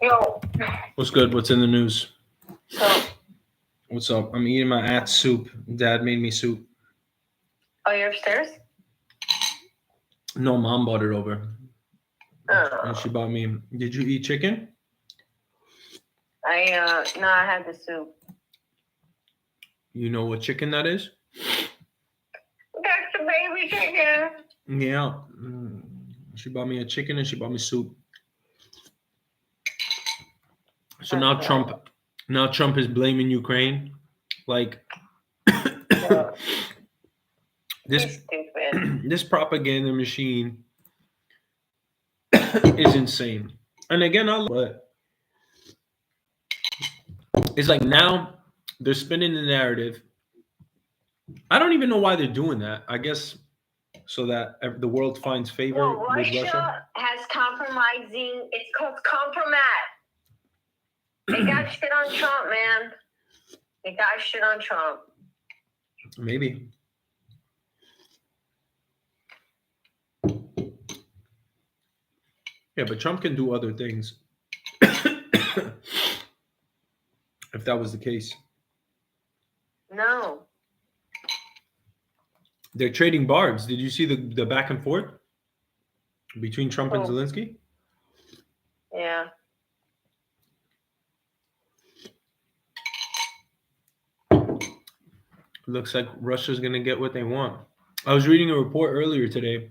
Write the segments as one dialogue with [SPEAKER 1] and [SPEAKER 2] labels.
[SPEAKER 1] Yo,
[SPEAKER 2] What's good? What's in the news?
[SPEAKER 1] so,
[SPEAKER 2] What's up? I'm eating my aunt's soup. Dad made me soup.
[SPEAKER 1] oh, you're upstairs?
[SPEAKER 2] No, mom brought it over. And
[SPEAKER 1] Oh,
[SPEAKER 2] she bought me. Did you eat chicken?
[SPEAKER 1] no, I had the soup.
[SPEAKER 2] You know what chicken that is?
[SPEAKER 1] That's the baby chicken.
[SPEAKER 2] Yeah. She bought me a chicken and she bought me soup. So now
[SPEAKER 1] That's
[SPEAKER 2] Trump is blaming Ukraine. Like
[SPEAKER 1] nice.
[SPEAKER 2] this
[SPEAKER 1] He's stupid.
[SPEAKER 2] this propaganda machine is insane. And again, but it's like now they're spinning the narrative. I don't even know why they're doing that. I guess so that the world finds favor
[SPEAKER 1] Well,
[SPEAKER 2] with Russia.
[SPEAKER 1] Russia has compromising. It's called compromat. They got shit on Trump, man. They got shit on Trump.
[SPEAKER 2] Maybe. Yeah, but Trump can do other things. If that was the case.
[SPEAKER 1] No.
[SPEAKER 2] They're trading barbs. Did you see the back and forth between Trump and
[SPEAKER 1] Oh.
[SPEAKER 2] Zelensky?
[SPEAKER 1] Yeah.
[SPEAKER 2] Looks like Russia's going to get what they want. I was reading a report earlier today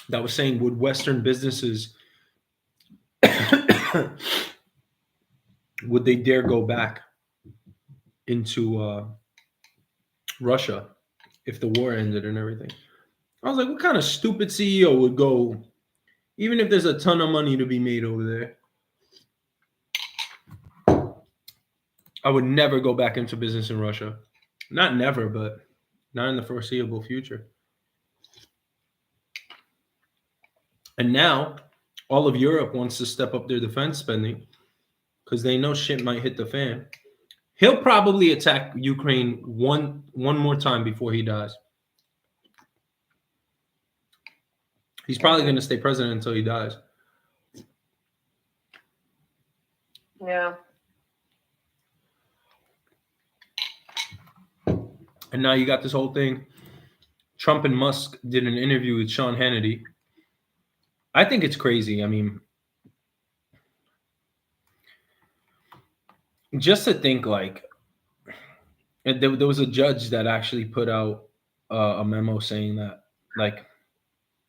[SPEAKER 2] that was saying, would Western businesses would they dare go back into Russia if the war ended and everything? I was like, what kind of stupid CEO would go, even if there's a ton of money to be made over there? I would never go back into business in Russia. Not never, but not in the foreseeable future. And now all of Europe wants to step up their defense spending because they know shit might hit the fan. He'll probably attack Ukraine one more time before he dies. He's probably going to stay president until he dies.
[SPEAKER 1] Yeah.
[SPEAKER 2] And now you got this whole thing. Trump and Musk did an interview with Sean Hannity. I think it's crazy. I mean, just to think like there was a judge that actually put out a memo saying that like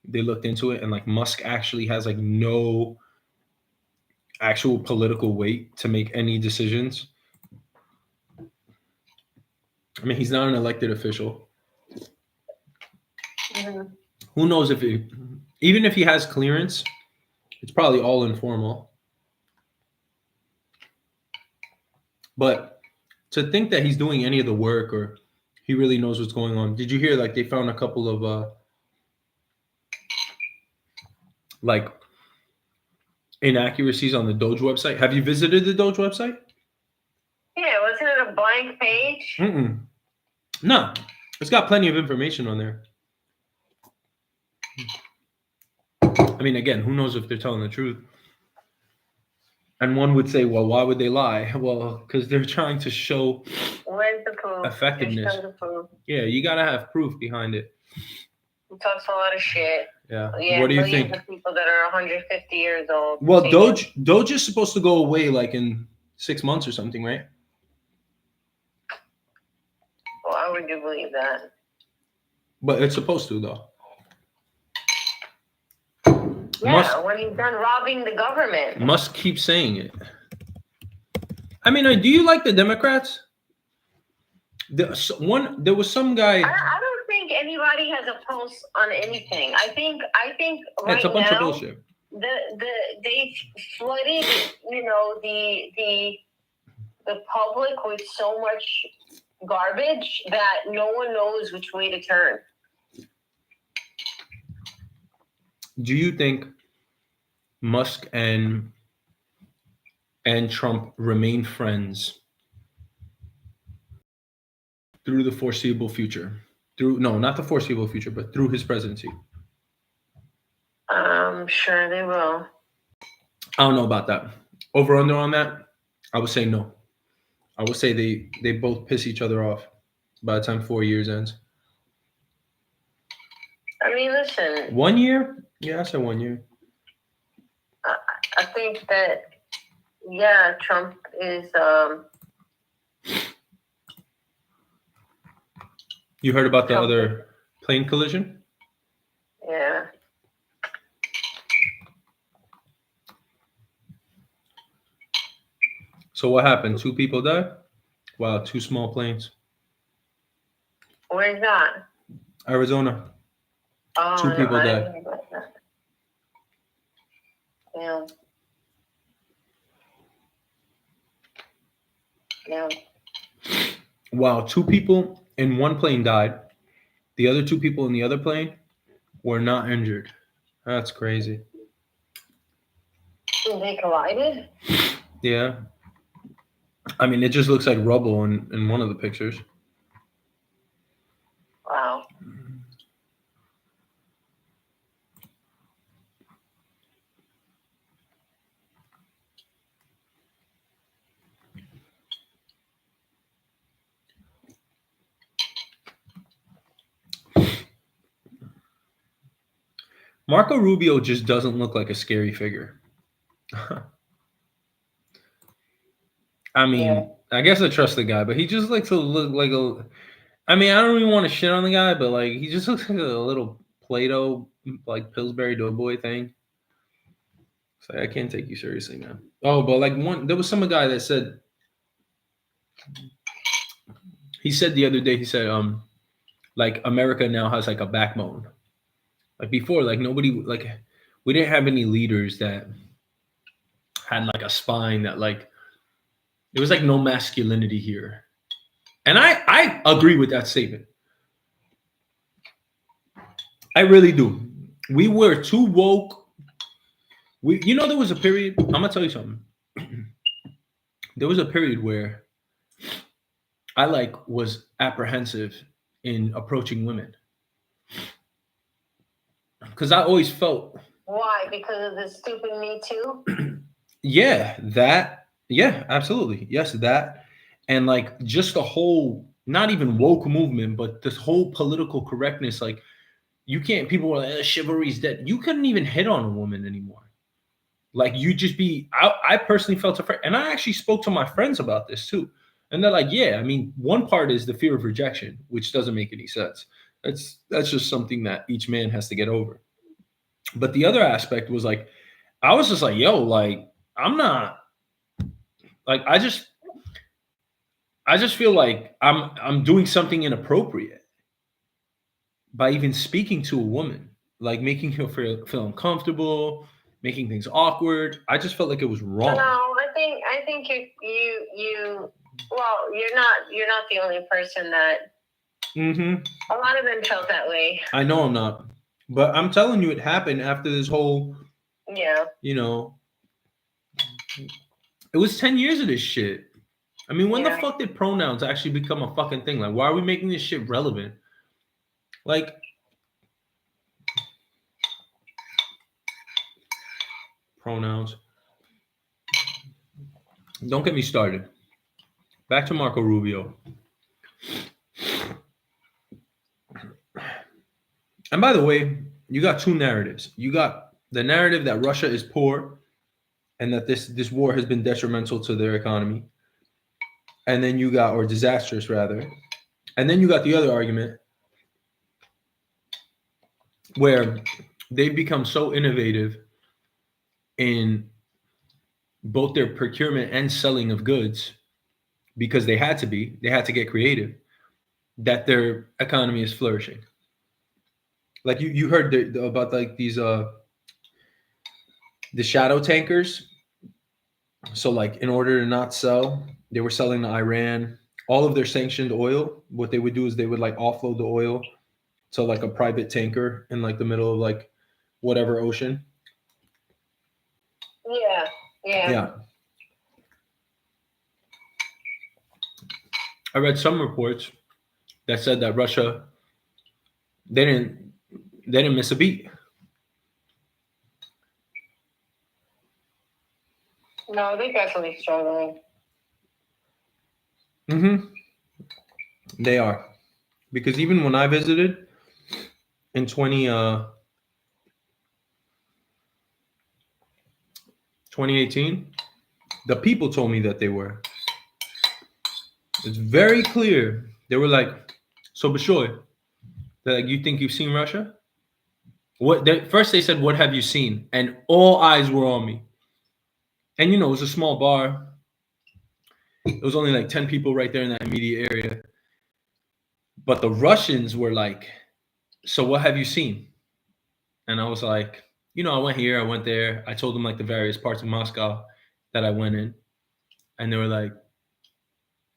[SPEAKER 2] they looked into it and like Musk actually has like no actual political weight to make any decisions. I mean, he's not an elected official.
[SPEAKER 1] Mm-hmm.
[SPEAKER 2] Who knows if even if he has clearance, it's probably all informal. But to think that he's doing any of the work or he really knows what's going on. Did you hear like they found a couple of like inaccuracies on the Doge website? Have you visited the Doge website?
[SPEAKER 1] Yeah, wasn't it a blank page?
[SPEAKER 2] No, it's got plenty of information on there. I mean, again, who knows if they're telling the truth? And one would say, well, why would they lie? Well, because they're trying to show
[SPEAKER 1] Where's the proof?
[SPEAKER 2] effectiveness.
[SPEAKER 1] The proof.
[SPEAKER 2] Yeah, you got to have proof behind it.
[SPEAKER 1] He talks a lot of shit.
[SPEAKER 2] Yeah.
[SPEAKER 1] Yeah,
[SPEAKER 2] What do you
[SPEAKER 1] millions
[SPEAKER 2] think?
[SPEAKER 1] of people that are 150 years old.
[SPEAKER 2] Well, Doge is supposed to go away like in 6 months or something, right?
[SPEAKER 1] Why would you believe that?
[SPEAKER 2] But it's supposed to, though.
[SPEAKER 1] Yeah, when he's done robbing the government.
[SPEAKER 2] Musk keeps saying it. I mean, do you like the Democrats? There was some guy.
[SPEAKER 1] I don't think anybody has a pulse on anything. I think right
[SPEAKER 2] it's a bunch
[SPEAKER 1] now,
[SPEAKER 2] of bullshit.
[SPEAKER 1] They flooded, the public with so much garbage that no one knows which way to turn.
[SPEAKER 2] Do you think Musk and Trump remain friends through the foreseeable future? Not the foreseeable future, but through his presidency?
[SPEAKER 1] I'm sure they will.
[SPEAKER 2] I don't know about that. Over under on that, I would say no. I would say they both piss each other off by the time 4 years ends.
[SPEAKER 1] I mean, listen.
[SPEAKER 2] 1 year? Yeah, I said 1 year.
[SPEAKER 1] I think that, yeah, Trump is.
[SPEAKER 2] You heard about the
[SPEAKER 1] Trump
[SPEAKER 2] other plane collision?
[SPEAKER 1] Yeah.
[SPEAKER 2] So what happened? 2 people died? Wow, 2 small planes.
[SPEAKER 1] Where's that?
[SPEAKER 2] Arizona.
[SPEAKER 1] Oh,
[SPEAKER 2] 2 people
[SPEAKER 1] I
[SPEAKER 2] died.
[SPEAKER 1] didn't hear about that. Yeah. Yeah.
[SPEAKER 2] Wow, 2 people in one plane died. The other 2 people in the other plane were not injured. That's crazy.
[SPEAKER 1] They collided?
[SPEAKER 2] Yeah. I mean, it just looks like rubble in one of the pictures.
[SPEAKER 1] Wow.
[SPEAKER 2] Marco Rubio just doesn't look like a scary figure. I mean,
[SPEAKER 1] Yeah.
[SPEAKER 2] I guess I trust the guy, but he just likes to look like a. I mean, I don't even want to shit on the guy, but like he just looks like a little Play-Doh, like Pillsbury Doughboy thing. It's like, I can't take you seriously, man. Oh, but like there was some guy that said. He said the other day, he said, like America now has like a backbone. Like before, like nobody, like we didn't have any leaders that had like a spine that like there was like no masculinity here. And I agree with that statement. I really do. We were too woke. There was a period. I'm gonna tell you something. There was a period where I like was apprehensive in approaching women because I always felt.
[SPEAKER 1] Why? Because of the stupid Me Too?
[SPEAKER 2] Yeah, that. Yeah, absolutely. Yes, that. And like just the whole, not even woke movement, but this whole political correctness. Like, you can't, people were like, chivalry's dead. You couldn't even hit on a woman anymore. Like, you just be, I personally felt afraid. And I actually spoke to my friends about this too. And they're like, yeah, I mean, one part is the fear of rejection, which doesn't make any sense. That's just something that each man has to get over. But the other aspect was like, I was just like, yo, like, I'm not, like, I just feel like I'm doing something inappropriate by even speaking to a woman, like making her feel uncomfortable, making things awkward. I just felt like it was wrong.
[SPEAKER 1] No, I think you well, you're not the only person that. A lot of them felt that way.
[SPEAKER 2] I know I'm not, but I'm telling you, it happened after this whole.
[SPEAKER 1] Yeah.
[SPEAKER 2] It was 10 years of this shit. I mean, when the
[SPEAKER 1] Yeah.
[SPEAKER 2] fuck did pronouns actually become a fucking thing? Like, why are we making this shit relevant? Like, pronouns. Don't get me started. Back to Marco Rubio. And by the way, you got 2 narratives. You got the narrative that Russia is poor and that this war has been detrimental to their economy. And then you got, or disastrous rather. And then you got the other argument where they've become so innovative in both their procurement and selling of goods, because they had to get creative, that their economy is flourishing. Like you heard about like these the shadow tankers. So like in order to not sell, they were selling to Iran all of their sanctioned oil. What they would do is they would like offload the oil to like a private tanker in like the middle of like whatever ocean.
[SPEAKER 1] Yeah.
[SPEAKER 2] I read some reports that said that Russia, they didn't miss a beat.
[SPEAKER 1] No, they're definitely struggling.
[SPEAKER 2] Mm-hmm. They are. Because even when I visited in 2018, the people told me that they were. It's very clear. They were like, so Bashoy, they're like, you think you've seen Russia? First they said, what have you seen? And all eyes were on me. And it was a small bar. It was only like 10 people right there in that immediate area. But the Russians were like, so what have you seen? And I was like, I went here, I went there. I told them like the various parts of Moscow that I went in. And they were like,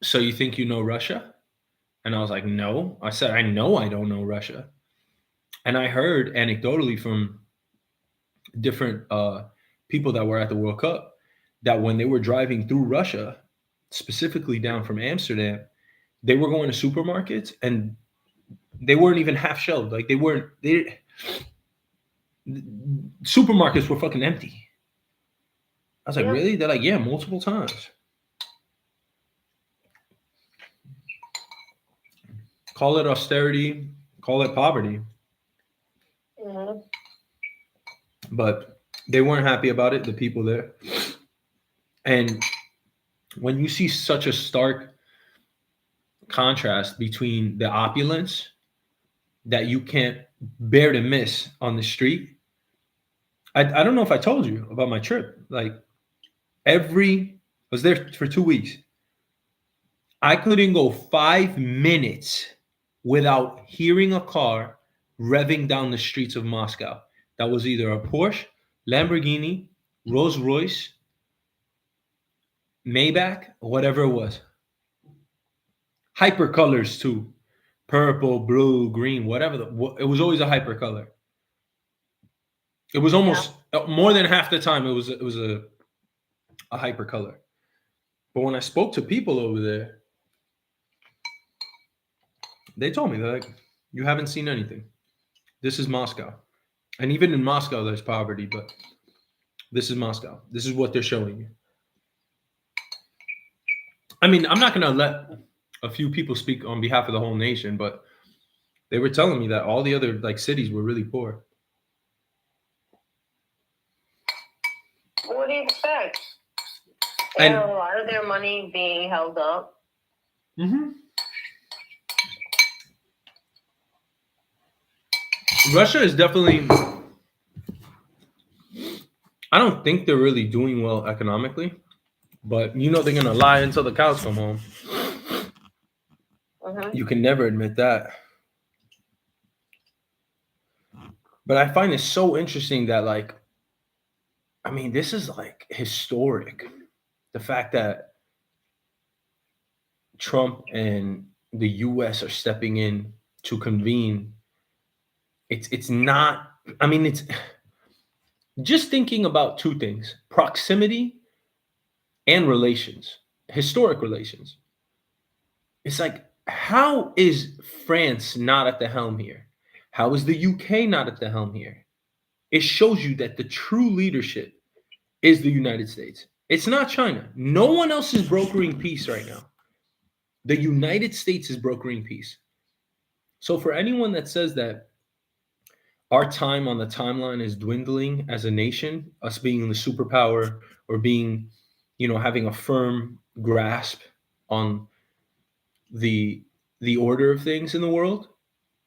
[SPEAKER 2] so you think you know Russia? And I was like, no. I said, I know I don't know Russia. And I heard anecdotally from different people that were at the World Cup that when they were driving through Russia, specifically down from Amsterdam, they were going to supermarkets and they weren't even half shelved. Like supermarkets were fucking empty. I was like, really? They're like, yeah, multiple times. Call it austerity, call it poverty.
[SPEAKER 1] Mm-hmm.
[SPEAKER 2] But they weren't happy about it, the people there. And when you see such a stark contrast between the opulence that you can't bear to miss on the street. I don't know if I told you about my trip. Like I was there for 2 weeks. I couldn't go 5 minutes without hearing a car revving down the streets of Moscow. That was either a Porsche, Lamborghini, Rolls Royce, Maybach, or whatever it was. Hyper colors too. Purple, blue, green, whatever. It was always a hyper color. It was almost more than half the time. It was a hyper color. But when I spoke to people over there, they told me, they're like, you haven't seen anything. This is Moscow. And even in Moscow, there's poverty, but this is Moscow. This is what they're showing you. I mean, I'm not going to let a few people speak on behalf of the whole nation, but they were telling me that all the other like cities were really poor.
[SPEAKER 1] What do you expect? And a lot of their money being held up.
[SPEAKER 2] Mm-hmm. Russia is definitely. I don't think they're really doing well economically, but they're gonna lie until the cows come home.
[SPEAKER 1] Mm-hmm.
[SPEAKER 2] You can never admit that. But I find it so interesting that, like, I mean, this is like historic. The fact that Trump and the U.S. are stepping in to convene. It's not. I mean, it's just thinking about two things: proximity and relations, historic relations. It's like, how is France not at the helm here? How is the UK not at the helm here? It shows you that the true leadership is the United States. It's not China. No one else is brokering peace right now. The United States is brokering peace. So for anyone that says that our time on the timeline is dwindling as a nation, us being the superpower or being, having a firm grasp on the order of things in the world,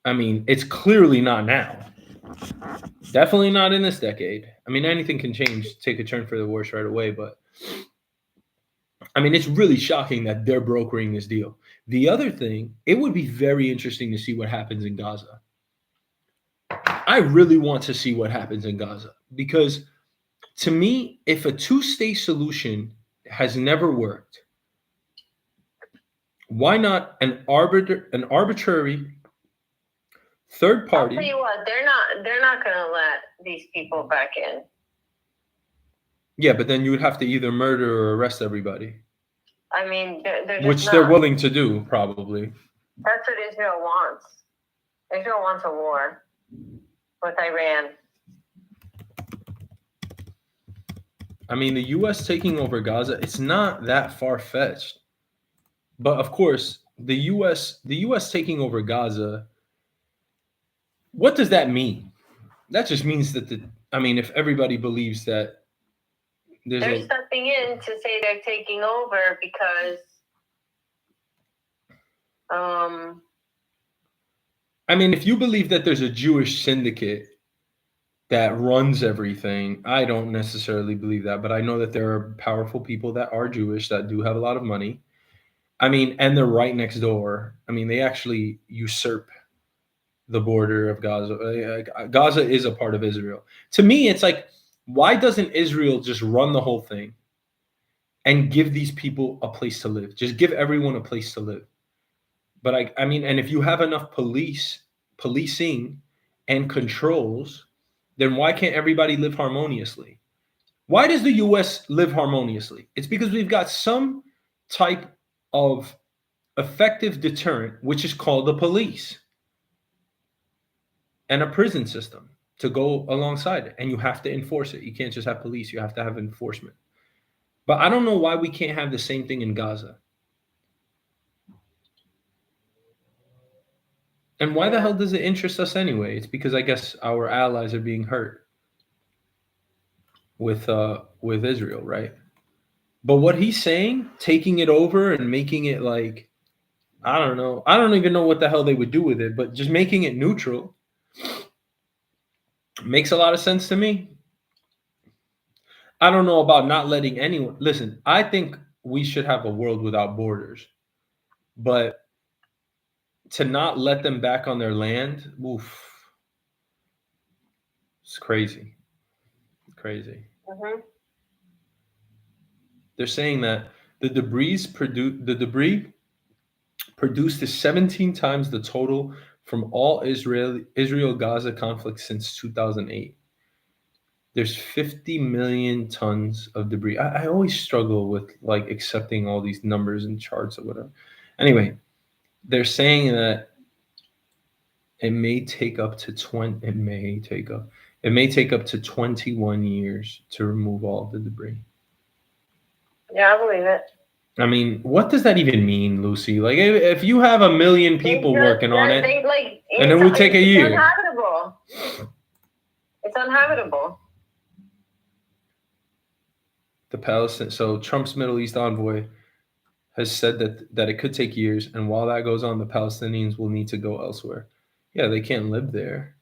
[SPEAKER 2] I mean, it's clearly not now. Definitely not in this decade. I mean, anything can change, take a turn for the worse right away, but I mean, it's really shocking that they're brokering this deal. The other thing, it would be very interesting to see what happens in Gaza. I really want to see what happens in Gaza because to me, if a two-state solution has never worked, why not an arbitrary third party?
[SPEAKER 1] I'll tell you what, they're not going to let these people back in.
[SPEAKER 2] Yeah, but then you would have to either murder or arrest everybody.
[SPEAKER 1] I mean, they're
[SPEAKER 2] which they're willing to do, probably.
[SPEAKER 1] That's what Israel wants. Israel wants a war with Iran.
[SPEAKER 2] I mean, the U.S. taking over Gaza, it's not that far-fetched. But of course, the U.S. taking over Gaza, what does that mean? That just means that if everybody believes that
[SPEAKER 1] There's something in to say they're taking over because
[SPEAKER 2] if you believe that there's a Jewish syndicate that runs everything, I don't necessarily believe that, but I know that there are powerful people that are Jewish that do have a lot of money. And they're right next door. They actually usurp the border of Gaza. Gaza is a part of Israel. To me, it's like, why doesn't Israel just run the whole thing and give these people a place to live? Just give everyone a place to live. But and if you have enough policing and controls, then why can't everybody live harmoniously? Why does the US live harmoniously? It's because we've got some type of effective deterrent, which is called the police and a prison system to go alongside it. And you have to enforce it. You can't just have police, you have to have enforcement. But I don't know why we can't have the same thing in Gaza. And why the hell does it interest us anyway? It's because I guess our allies are being hurt with Israel, right? But what he's saying, taking it over and making it like, I don't know. I don't even know what the hell they would do with it, but just making it neutral makes a lot of sense to me. I don't know about not letting anyone listen. I think we should have a world without borders, but to not let them back on their land, oof, it's crazy. Crazy.
[SPEAKER 1] Mm-hmm.
[SPEAKER 2] They're saying that the debris produced is 17 times the total from all Israel-Gaza conflict since 2008. There's 50 million tons of debris. I always struggle with like accepting all these numbers and charts or whatever. Anyway, they're saying that it may take up to 21 years to remove all the debris.
[SPEAKER 1] Yeah, I believe it.
[SPEAKER 2] What does that even mean, Lucy? Like, if you have 1 million people working on it, and it would take a year.
[SPEAKER 1] It's uninhabitable.
[SPEAKER 2] So Trump's Middle East envoy has said that it could take years, and while that goes on, the Palestinians will need to go elsewhere. Yeah, they can't live there.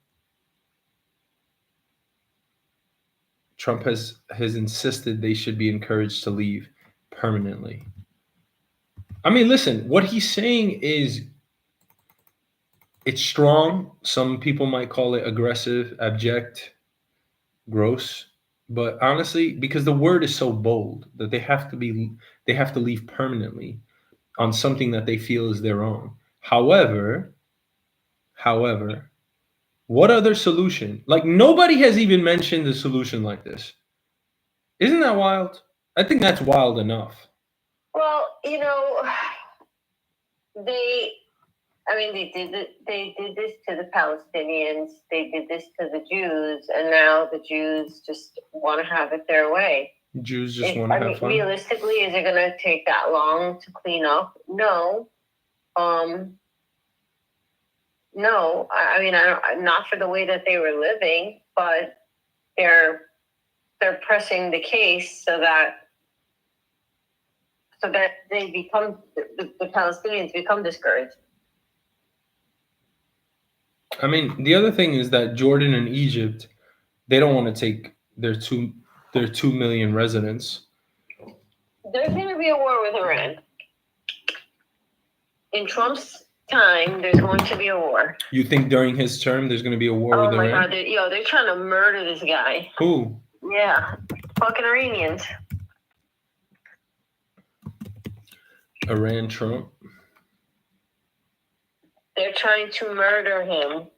[SPEAKER 2] Trump has insisted they should be encouraged to leave permanently. Listen, what he's saying is, it's strong. Some people might call it aggressive, abject, gross. But honestly, because the word is so bold that they have to leave permanently on something that they feel is their own. However, what other solution? Like, nobody has even mentioned a solution like this. Isn't that wild? I think that's wild enough.
[SPEAKER 1] Well, they did this to the Palestinians. They did this to the Jews, and now the Jews just want to have it their way.
[SPEAKER 2] Jews just want to have fun.
[SPEAKER 1] Realistically, is it going to take that long to clean up? No. No. Not for the way that they were living, but they're pressing the case so that they become the Palestinians become discouraged.
[SPEAKER 2] The other thing is that Jordan and Egypt, they don't want to take their 2 million residents.
[SPEAKER 1] There's going to be a war with Iran. In Trump's time, there's going to be a war.
[SPEAKER 2] You think during his term there's going to be a war with Iran?
[SPEAKER 1] Oh my God, they're trying to murder this guy.
[SPEAKER 2] Who?
[SPEAKER 1] Yeah, fucking Iranians.
[SPEAKER 2] Iran Trump?
[SPEAKER 1] They're trying to murder him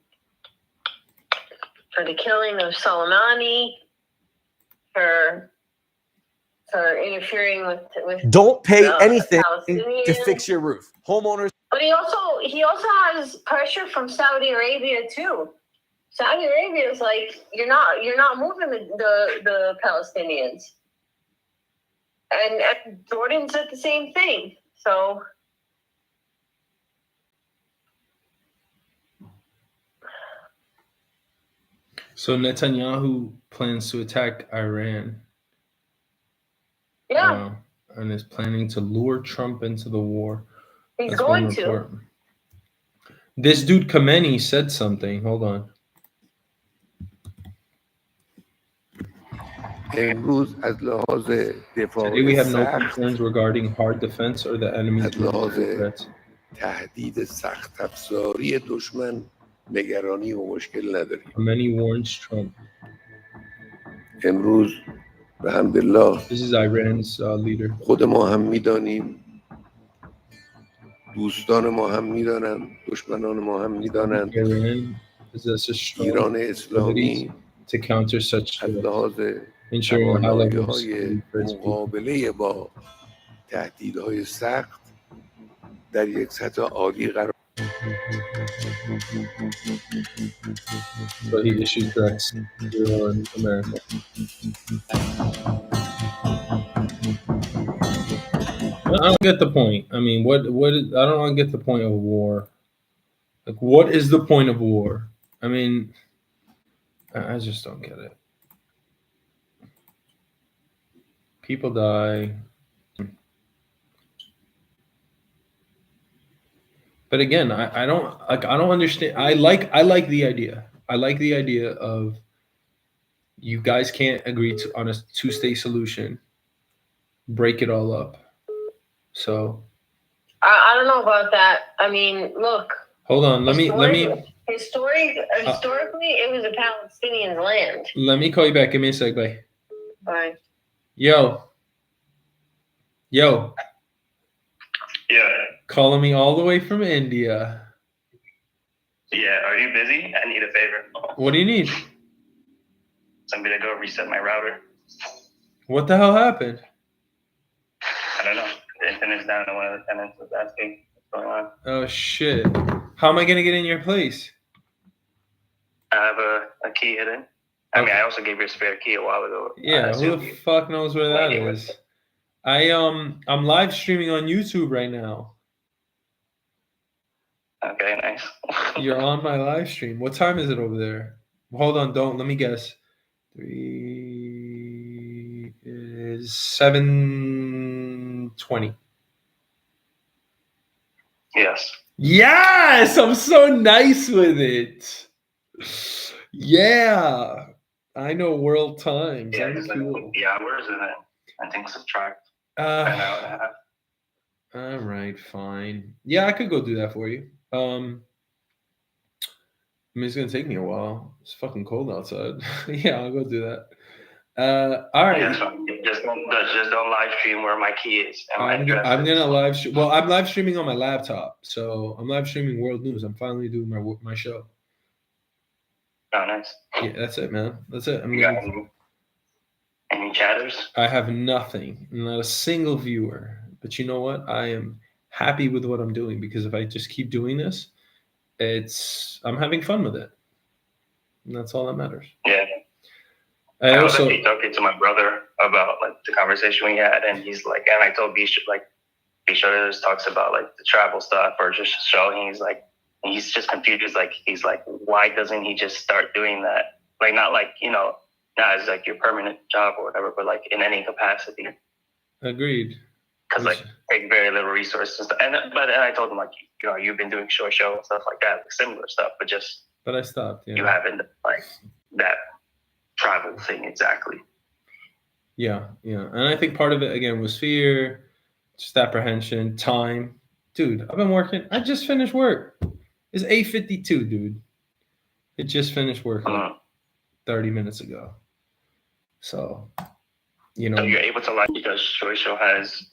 [SPEAKER 1] for the killing of Soleimani, for interfering with
[SPEAKER 3] don't pay anything to fix your roof. Homeowners.
[SPEAKER 1] But he also has pressure from Saudi Arabia too. Saudi Arabia is like, you're not moving the Palestinians. And Jordan said the same thing. So
[SPEAKER 2] So Netanyahu plans to attack Iran.
[SPEAKER 1] yeah,
[SPEAKER 2] Wow. And is planning to lure Trump into the war.
[SPEAKER 1] he's
[SPEAKER 2] That's one
[SPEAKER 1] going to.
[SPEAKER 2] report. This dude Khamenei said something. Hold on.
[SPEAKER 4] امروز از لحاظ
[SPEAKER 2] Today
[SPEAKER 4] دفاع
[SPEAKER 2] we have no
[SPEAKER 4] سخت
[SPEAKER 2] concerns regarding hard defense or the enemy's
[SPEAKER 4] از لحاظ
[SPEAKER 2] threats.
[SPEAKER 4] تهدید سخت افزاری دشمن نگرانی و مشکل نداریم.
[SPEAKER 2] Khamenei warns Trump.
[SPEAKER 4] امروز به حمدالله
[SPEAKER 2] This is Iran's leader.
[SPEAKER 4] خود ما هم میدانیم، دوستان ما هم میدانند، دشمنان ما هم میدانند
[SPEAKER 2] Iran possesses strong
[SPEAKER 4] ایران
[SPEAKER 2] abilities
[SPEAKER 4] اسلامی
[SPEAKER 2] to counter such
[SPEAKER 4] از
[SPEAKER 2] threats,
[SPEAKER 4] لحاظ
[SPEAKER 2] ensuring a high level of
[SPEAKER 4] توانایی‌های
[SPEAKER 2] security for its people.
[SPEAKER 4] مقابله با تهدیدهای سخت در یک سطح عالی قرار
[SPEAKER 2] So he issued threats to America. I don't get the point. I mean, I don't get the point of war. Like, what is the point of war? I mean, I just don't get it. People die. But again, I don't understand. I like the idea. I like the idea of you guys can't agree on a two-state solution. Break it all up. So
[SPEAKER 1] I don't know about that. I mean, look.
[SPEAKER 2] hold on.
[SPEAKER 1] Historically, it was a Palestinian land.
[SPEAKER 2] Let me call you back. Give me a sec, bye.
[SPEAKER 1] Bye.
[SPEAKER 2] Yo.
[SPEAKER 5] Yeah.
[SPEAKER 2] Calling me all the way from India.
[SPEAKER 5] Yeah. Are you busy? I need a favor.
[SPEAKER 2] What do you need?
[SPEAKER 5] Somebody to go reset my router.
[SPEAKER 2] What the hell happened?
[SPEAKER 5] I don't know. The internet's down and one of the tenants was asking what's going on.
[SPEAKER 2] Oh shit. How am I gonna get in your place?
[SPEAKER 5] I have a key hidden. I mean, I also gave you a spare key a while ago.
[SPEAKER 2] Yeah, who the fuck knows where that is? I'm live streaming on YouTube right now.
[SPEAKER 5] Okay, nice.
[SPEAKER 2] You're on my live stream. What time is it over there? Hold on, let me guess. 3 is 7:20.
[SPEAKER 5] Yes.
[SPEAKER 2] Yes, I'm so nice with it. Yeah, I know world times.
[SPEAKER 5] Yeah,
[SPEAKER 2] I'm
[SPEAKER 5] it's
[SPEAKER 2] cool.
[SPEAKER 5] like the hours and then I think subtract an hour and a half.
[SPEAKER 2] All right, fine. Yeah, I could go do that for you. I mean, it's gonna take me a while. It's fucking cold outside. Yeah, I'll go do that. All right.
[SPEAKER 5] Yeah, so just don't live stream where my key is. And my address
[SPEAKER 2] I'm
[SPEAKER 5] is.
[SPEAKER 2] gonna live stream. Well, I'm live streaming on my laptop, so I'm live streaming World News. I'm finally doing my show.
[SPEAKER 5] Oh, nice.
[SPEAKER 2] Yeah, that's it, man. That's it.
[SPEAKER 5] You got any chatters?
[SPEAKER 2] I have nothing, not a single viewer. But you know what? I am happy with what I'm doing because if I just keep doing this, I'm having fun with it, and that's all that matters.
[SPEAKER 5] Yeah.
[SPEAKER 2] I
[SPEAKER 5] was
[SPEAKER 2] also
[SPEAKER 5] actually talking to my brother about like the conversation we had, and he's like, and I told Bisha just talks about like the travel stuff or just showing. He's just confused. He's like, why doesn't he just start doing that? Like not like not as like your permanent job or whatever, but like in any capacity.
[SPEAKER 2] Agreed.
[SPEAKER 5] Because like take very little resources and stuff. But I told him like you've been doing short show and stuff like that, like similar stuff, but
[SPEAKER 2] I stopped. Yeah.
[SPEAKER 5] You haven't like that travel thing exactly.
[SPEAKER 2] Yeah, and I think part of it again was fear, just apprehension, time. Dude, I've been working. I just finished work. It's 8:52, dude. It just finished work like 30 minutes ago. So,
[SPEAKER 5] So you're able to like because short show has